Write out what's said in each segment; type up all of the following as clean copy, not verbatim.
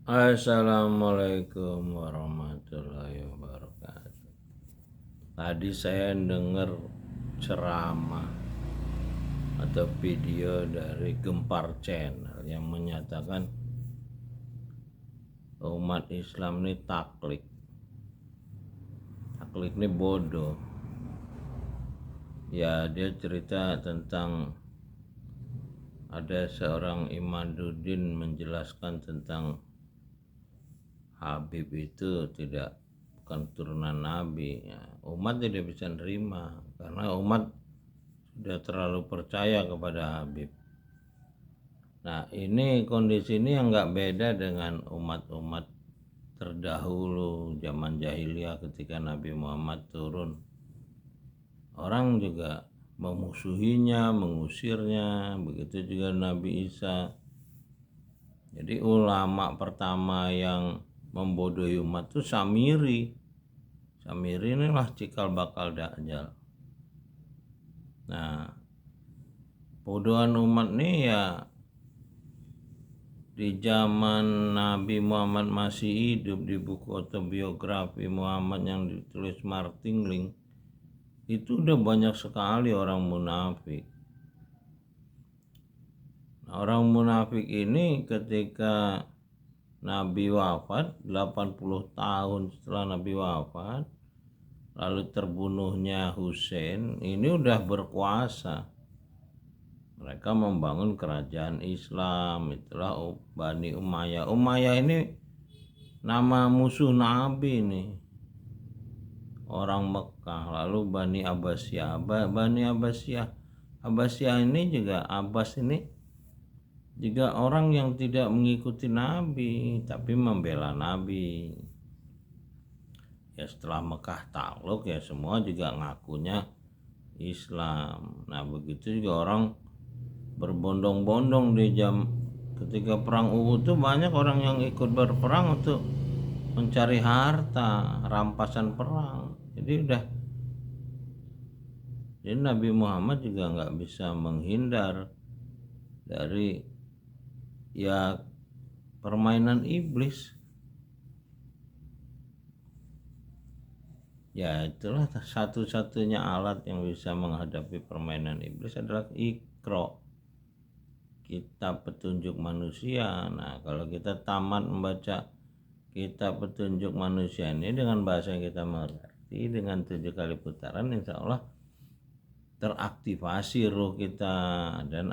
Assalamualaikum warahmatullahi wabarakatuh. Tadi saya dengar ceramah atau video dari Gempar Channel yang menyatakan umat Islam ini taklid. Taklid ini bodoh. Ya, dia cerita tentang ada seorang Imaduddin menjelaskan tentang Habib itu bukan turunan Nabi. Ya, umat tidak bisa nerima karena umat sudah terlalu percaya kepada Habib. Nah, ini kondisi ini yang nggak beda dengan umat-umat terdahulu zaman jahiliyah ketika Nabi Muhammad turun. Orang juga memusuhinya, mengusirnya, begitu juga Nabi Isa. Jadi ulama pertama yang membodohi umat itu Samiri. Samiri inilah cikal bakal Dajjal. Nah, bodohan umat nih ya di zaman Nabi Muhammad masih hidup, di buku autobiografi Muhammad yang ditulis Martingling itu udah banyak sekali orang munafik. Nah, orang munafik ini ketika Nabi wafat, 80 tahun setelah Nabi wafat, lalu terbunuhnya Husain, ini udah berkuasa. Mereka membangun kerajaan Islam, itulah Bani Umayyah. Umayyah ini nama musuh Nabi nih, orang Mekah. Lalu Bani Abbasiyah, Abbasiyah ini juga, Abbas ini juga orang yang tidak mengikuti Nabi tapi membela Nabi. Ya setelah Mekah takluk ya semua juga ngakunya Islam. Nah begitu juga orang berbondong-bondong di ketika perang Uhud tuh banyak orang yang ikut berperang untuk mencari harta, rampasan perang. Jadi Nabi Muhammad juga nggak bisa menghindar dari ya permainan iblis. Ya itulah satu-satunya alat yang bisa menghadapi permainan iblis adalah Iqra, kitab petunjuk manusia. Nah kalau kita tamat membaca kitab petunjuk manusia ini dengan bahasa yang kita mengerti, dengan 7 kali putaran, insya Allah teraktivasi ruh kita dan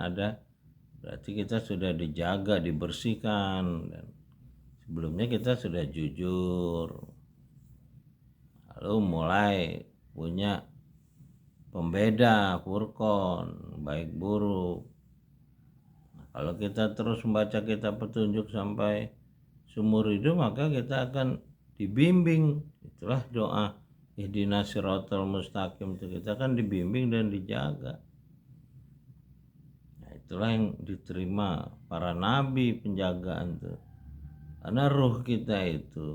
berarti kita sudah dijaga, dibersihkan, dan sebelumnya kita sudah jujur, lalu mulai punya pembeda furqan baik buruk. Nah, kalau kita terus membaca kitab petunjuk sampai seumur hidup, maka kita akan dibimbing. Itulah doa ihdinas siratal mustaqim, itu kita akan dibimbing dan dijaga. Nah, itulah yang diterima para nabi, penjagaan tuh. Karena ruh kita itu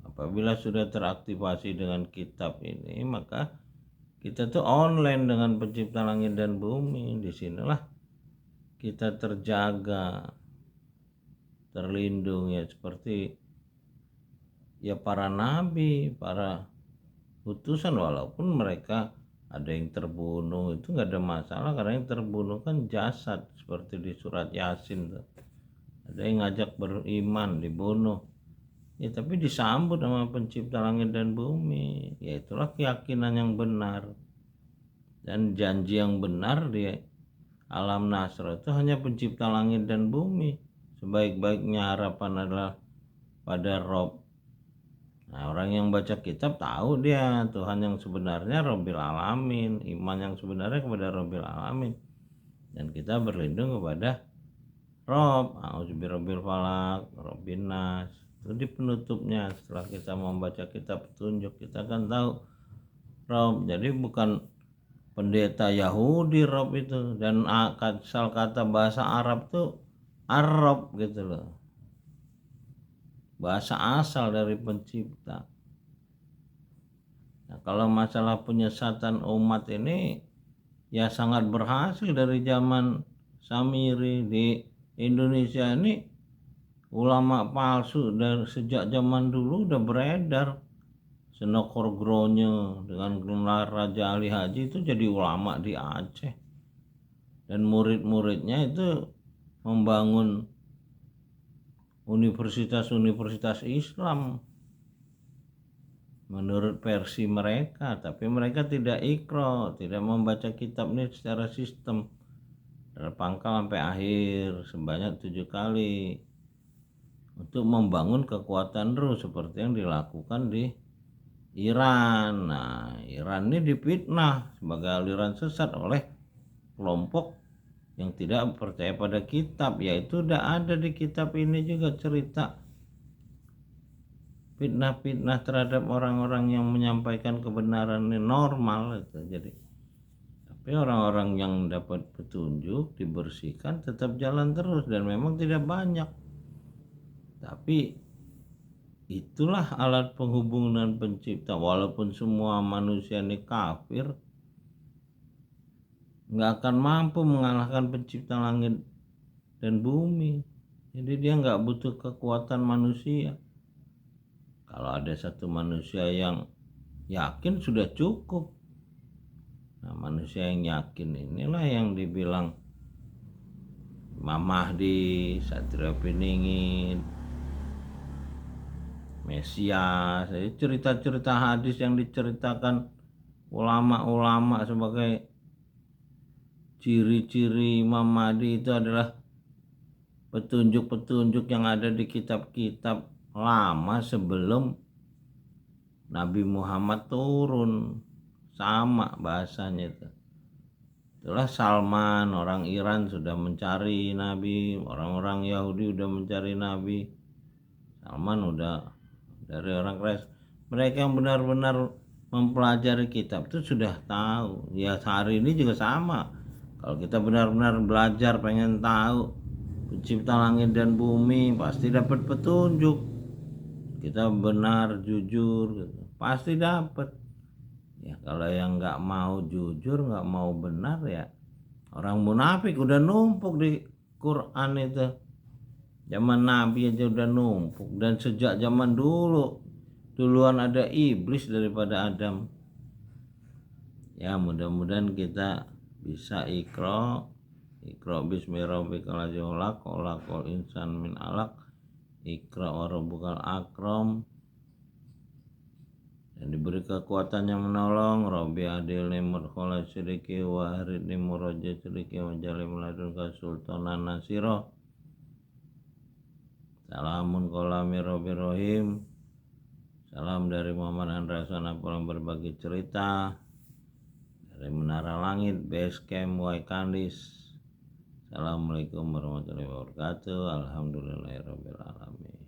apabila sudah teraktivasi dengan kitab ini, maka kita tuh online dengan pencipta langit dan bumi. Disinilah kita terjaga, terlindung ya seperti ya para nabi, para utusan, walaupun mereka ada yang terbunuh itu nggak ada masalah karena yang terbunuh kan jasad, seperti di surat Yasin tuh. Ada yang ngajak beriman dibunuh. Ya tapi disambut sama pencipta langit dan bumi. Ya itulah keyakinan yang benar. Dan janji yang benar di alam nasr itu hanya pencipta langit dan bumi. Sebaik-baiknya harapan adalah pada Rob. Nah orang yang baca kitab tahu dia Tuhan yang sebenarnya Rabbil Alamin. Iman yang sebenarnya kepada Rabbil Alamin. Dan kita berlindung kepada Rob, A'udzubirabbil falak, Rabbin nas. Itu di penutupnya setelah kita membaca kitab petunjuk, kita akan tahu Rob. Jadi bukan pendeta Yahudi Rob itu, dan asal kata bahasa Arab tuh Arab gitu loh. Bahasa asal dari pencipta. Nah, kalau masalah penyesatan umat ini ya sangat berhasil dari zaman Samiri. Di Indonesia ini ulama palsu dari sejak zaman dulu udah beredar. Senokor Gronyo dengan gelar Raja Ali Haji itu jadi ulama di Aceh, dan murid-muridnya itu membangun universitas-universitas Islam menurut versi mereka, tapi mereka tidak ikro, tidak membaca kitab ini secara sistem dari pangkal sampai akhir sebanyak 7 kali untuk membangun kekuatan terus seperti yang dilakukan di Iran. Nah, Iran ini difitnah sebagai aliran sesat oleh kelompok yang tidak percaya pada kitab, yaitu udah ada di kitab ini juga cerita fitnah-fitnah terhadap orang-orang yang menyampaikan kebenaran ini normal itu. Jadi tapi orang-orang yang dapat petunjuk dibersihkan tetap jalan terus, dan memang tidak banyak, tapi itulah alat penghubung dan pencipta. Walaupun semua manusia ini kafir, nggak akan mampu mengalahkan pencipta langit dan bumi. Jadi dia nggak butuh kekuatan manusia. Kalau ada satu manusia yang yakin sudah cukup. Nah, manusia yang yakin inilah yang dibilang Imam Mahdi, Satria Piningin, Mesias. Jadi cerita-cerita hadis yang diceritakan ulama-ulama sebagai ciri-ciri Imam Mahdi itu adalah petunjuk-petunjuk yang ada di kitab-kitab lama sebelum Nabi Muhammad turun. Sama bahasanya itu. Itulah Salman, orang Iran sudah mencari Nabi, orang-orang Yahudi udah mencari Nabi. Salman udah dari orang Kristen. Mereka yang benar-benar mempelajari kitab itu sudah tahu. Ya hari ini juga sama. Kalau kita benar-benar belajar, pengen tahu pencipta langit dan bumi, pasti dapat petunjuk. Kita benar, jujur gitu, pasti dapat. Ya kalau yang nggak mau jujur, nggak mau benar, ya orang munafik udah numpuk di Quran itu. Zaman Nabi aja udah numpuk, dan sejak zaman duluan ada iblis daripada Adam. Ya mudah-mudahan kita bisa ikro bismi rabbikal ladzi khalaqal insan min alaq, ikra wa rabbukal akram, dan diberi kekuatan yang menolong. Rabbi adilni mudkhala syiriki wa haridni muraja syiriki wa jalim ladunka sultanan nasiro. Salamun kolami Rabbi Rahim. Salam dari Muhammad Andra Sana pulang berbagi cerita dari Menara Langit Base Camp Waikandis. Assalamualaikum warahmatullahi wabarakatuh. Alhamdulillahirabbil alamin.